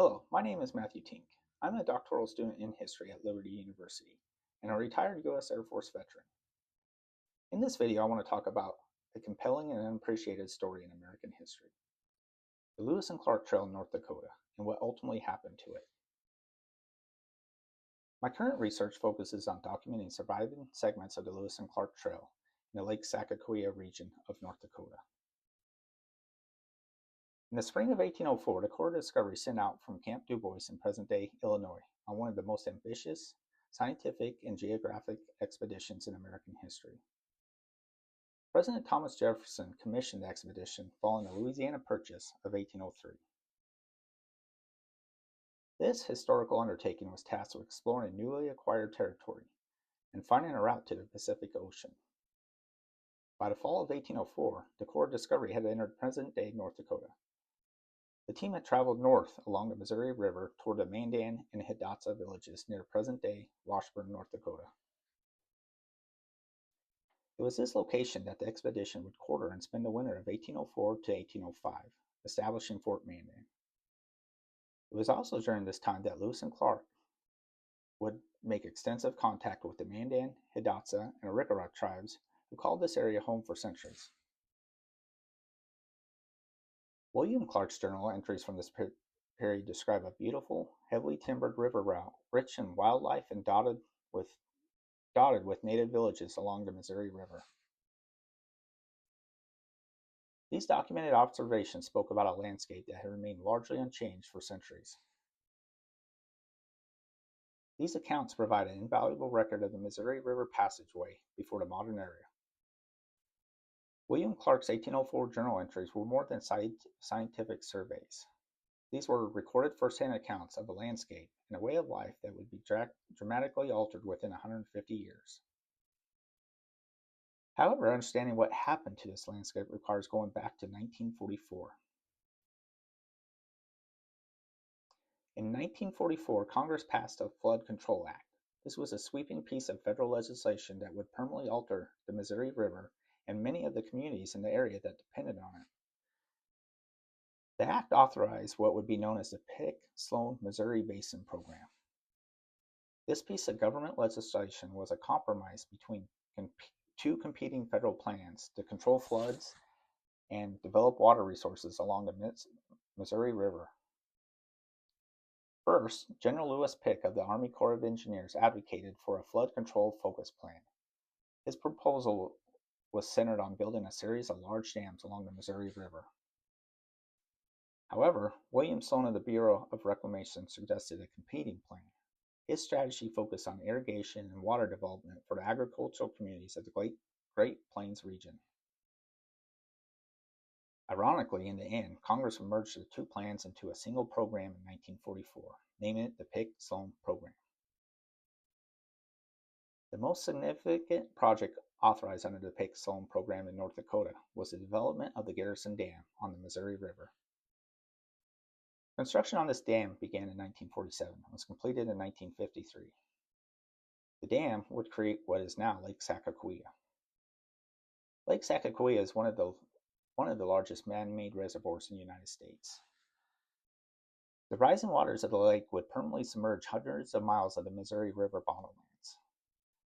Hello, my name is Matthew Tink. I'm a doctoral student in history at Liberty University and a retired U.S. Air Force veteran. In this video, I want to talk about a compelling and unappreciated story in American history, the Lewis and Clark Trail in North Dakota, and what ultimately happened to it. My current research focuses on documenting surviving segments of the Lewis and Clark Trail in the Lake Sakakawea region of North Dakota. In the spring of 1804, the Corps of Discovery sent out from Camp DuBois in present-day Illinois on one of the most ambitious scientific and geographic expeditions in American history. President Thomas Jefferson commissioned the expedition following the Louisiana Purchase of 1803. This historical undertaking was tasked with exploring newly acquired territory and finding a route to the Pacific Ocean. By the fall of 1804, the Corps of Discovery had entered present-day North Dakota. The team had traveled north along the Missouri River toward the Mandan and Hidatsa villages near present-day Washburn, North Dakota. It was this location that the expedition would quarter and spend the winter of 1804 to 1805, establishing Fort Mandan. It was also during this time that Lewis and Clark would make extensive contact with the Mandan, Hidatsa, and Arikara tribes who called this area home for centuries. William Clark's journal entries from this period describe a beautiful, heavily timbered river route, rich in wildlife and dotted with native villages along the Missouri River. These documented observations spoke about a landscape that had remained largely unchanged for centuries. These accounts provide an invaluable record of the Missouri River passageway before the modern era. William Clark's 1804 journal entries were more than scientific surveys. These were recorded first-hand accounts of a landscape and a way of life that would be dramatically altered within 150 years. However, understanding what happened to this landscape requires going back to 1944. In 1944, Congress passed a Flood Control Act. This was a sweeping piece of federal legislation that would permanently alter the Missouri River and many of the communities in the area that depended on it. The act authorized what would be known as the Pick-Sloan Missouri Basin Program. This piece of government legislation was a compromise between two competing federal plans to control floods and develop water resources along the Missouri River. First, General Lewis Pick of the Army Corps of Engineers advocated for a flood control focus plan. His proposal was centered on building a series of large dams along the Missouri River. However, William Sloan of the Bureau of Reclamation suggested a competing plan. His strategy focused on irrigation and water development for the agricultural communities of the Great Plains region. Ironically, in the end, Congress merged the two plans into a single program in 1944, naming it the Pick-Sloan Program. The most significant project authorized under the Pick-Sloan Program in North Dakota was the development of the Garrison Dam on the Missouri River. Construction on this dam began in 1947 and was completed in 1953. The dam would create what is now Lake Sakakawea. Lake Sakakawea is one of the largest man-made reservoirs in the United States. The rising waters of the lake would permanently submerge hundreds of miles of the Missouri River bottomlands.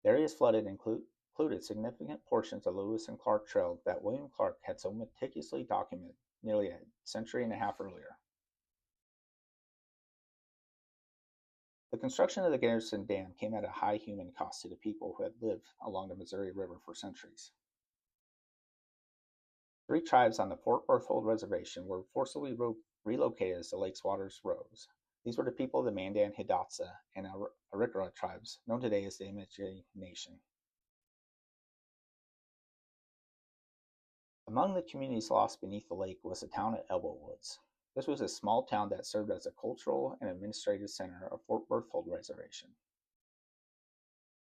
The areas flooded included significant portions of the Lewis and Clark Trail that William Clark had so meticulously documented nearly a century and a half earlier. The construction of the Garrison Dam came at a high human cost to the people who had lived along the Missouri River for centuries. 3 tribes on the Fort Berthold Reservation were forcibly relocated as the lake's waters rose. These were the people of the Mandan, Hidatsa, and Arikara tribes, known today as the Indigenous Nation. Among the communities lost beneath the lake was the town of Elbowwoods. This was a small town that served as a cultural and administrative center of Fort Berthold Reservation.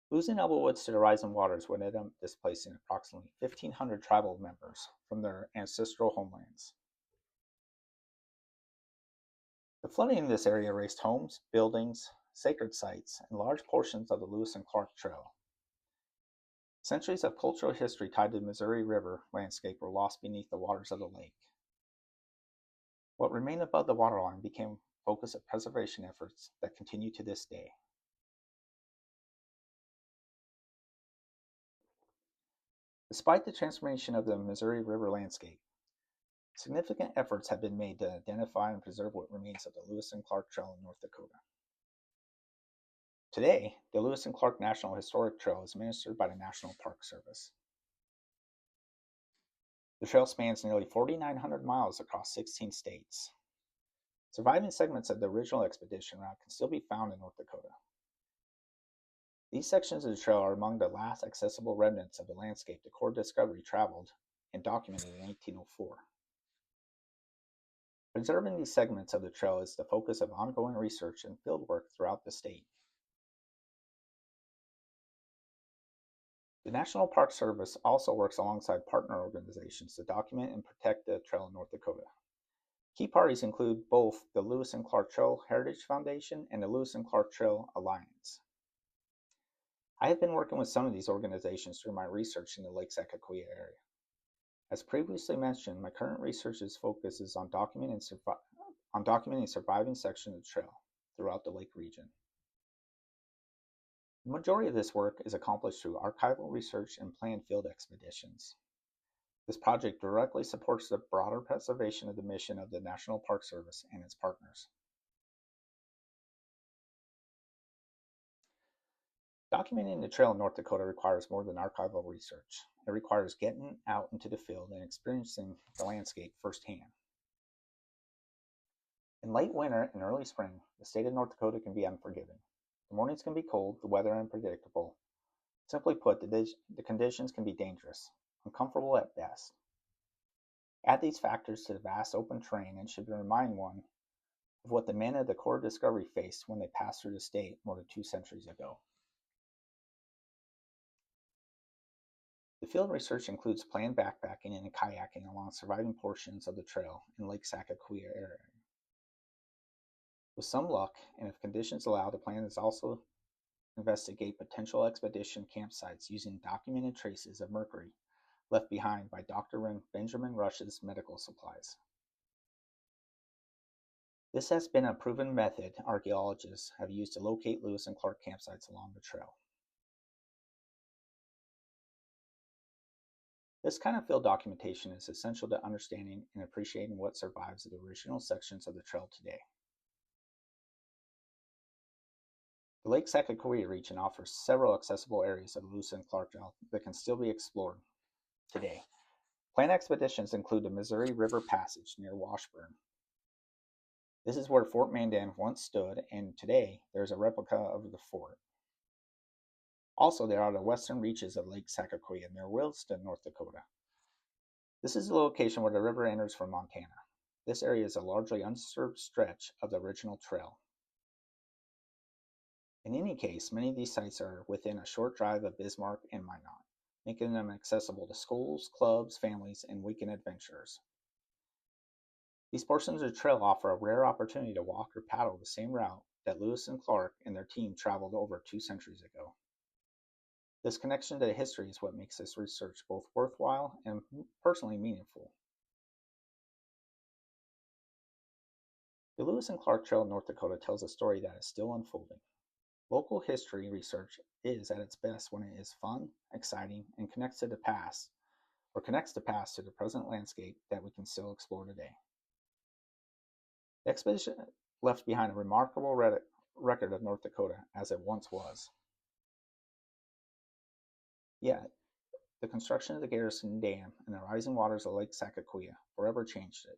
Losing Elbowwoods to the rising waters would end up displacing approximately 1,500 tribal members from their ancestral homelands. The flooding in this area erased homes, buildings, sacred sites, and large portions of the Lewis and Clark Trail. Centuries of cultural history tied to the Missouri River landscape were lost beneath the waters of the lake. What remained above the waterline became focus of preservation efforts that continue to this day. Despite the transformation of the Missouri River landscape, significant efforts have been made to identify and preserve what remains of the Lewis and Clark Trail in North Dakota. Today, the Lewis and Clark National Historic Trail is administered by the National Park Service. The trail spans nearly 4,900 miles across 16 states. Surviving segments of the original expedition route can still be found in North Dakota. These sections of the trail are among the last accessible remnants of the landscape the Corps Discovery traveled and documented in 1804. Preserving these segments of the trail is the focus of ongoing research and fieldwork throughout the state. The National Park Service also works alongside partner organizations to document and protect the trail in North Dakota. Key parties include both the Lewis and Clark Trail Heritage Foundation and the Lewis and Clark Trail Alliance. I have been working with some of these organizations through my research in the Lake Sakakawea area. As previously mentioned, my current research's focus is on documenting surviving sections of the trail throughout the lake region. The majority of this work is accomplished through archival research and planned field expeditions. This project directly supports the broader preservation of the mission of the National Park Service and its partners. Documenting the trail in North Dakota requires more than archival research. It requires getting out into the field and experiencing the landscape firsthand. In late winter and early spring, the state of North Dakota can be unforgiving. The mornings can be cold, the weather unpredictable. Simply put, the conditions can be dangerous, uncomfortable at best. Add these factors to the vast open terrain and should remind one of what the men of the Corps Discovery faced when they passed through the state more than 2 centuries ago. The field research includes planned backpacking and kayaking along surviving portions of the trail in Lake Sakakawea area. With some luck, and if conditions allow, the plan is also investigate potential expedition campsites using documented traces of mercury left behind by Dr. Benjamin Rush's medical supplies. This has been a proven method archaeologists have used to locate Lewis and Clark campsites along the trail. This kind of field documentation is essential to understanding and appreciating what survives of the original sections of the trail today. The Lake Sakakawea region offers several accessible areas of the Lewis and Clark Trail that can still be explored today. Planned expeditions include the Missouri River Passage near Washburn. This is where Fort Mandan once stood, and today there's a replica of the fort. Also, there are the western reaches of Lake Sakakawea near Williston, North Dakota. This is the location where the river enters from Montana. This area is a largely undisturbed stretch of the original trail. In any case, many of these sites are within a short drive of Bismarck and Minot, making them accessible to schools, clubs, families, and weekend adventurers. These portions of the trail offer a rare opportunity to walk or paddle the same route that Lewis and Clark and their team traveled over 2 centuries ago. This connection to history is what makes this research both worthwhile and personally meaningful. The Lewis and Clark Trail in North Dakota tells a story that is still unfolding. Local history research is at its best when it is fun, exciting, and connects the past to the present landscape that we can still explore today. The expedition left behind a remarkable record of North Dakota as it once was. Yet, the construction of the Garrison Dam and the rising waters of Lake Sakakawea forever changed it.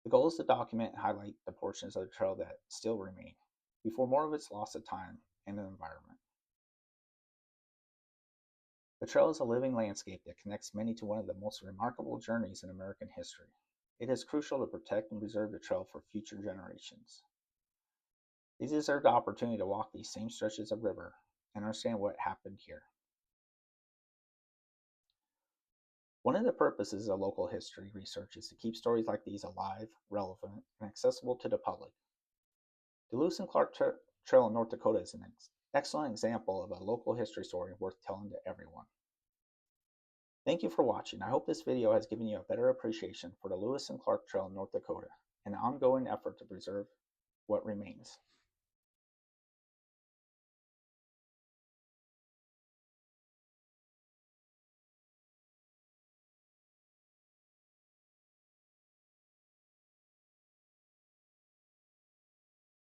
The goal is to document and highlight the portions of the trail that still remain, before more of its lost to time and the environment. The trail is a living landscape that connects many to one of the most remarkable journeys in American history. It is crucial to protect and preserve the trail for future generations. They deserve the opportunity to walk these same stretches of river and understand what happened here. One of the purposes of local history research is to keep stories like these alive, relevant, and accessible to the public. The Lewis and Clark Trail in North Dakota is an excellent example of a local history story worth telling to everyone. Thank you for watching. I hope this video has given you a better appreciation for the Lewis and Clark Trail in North Dakota an ongoing effort to preserve what remains.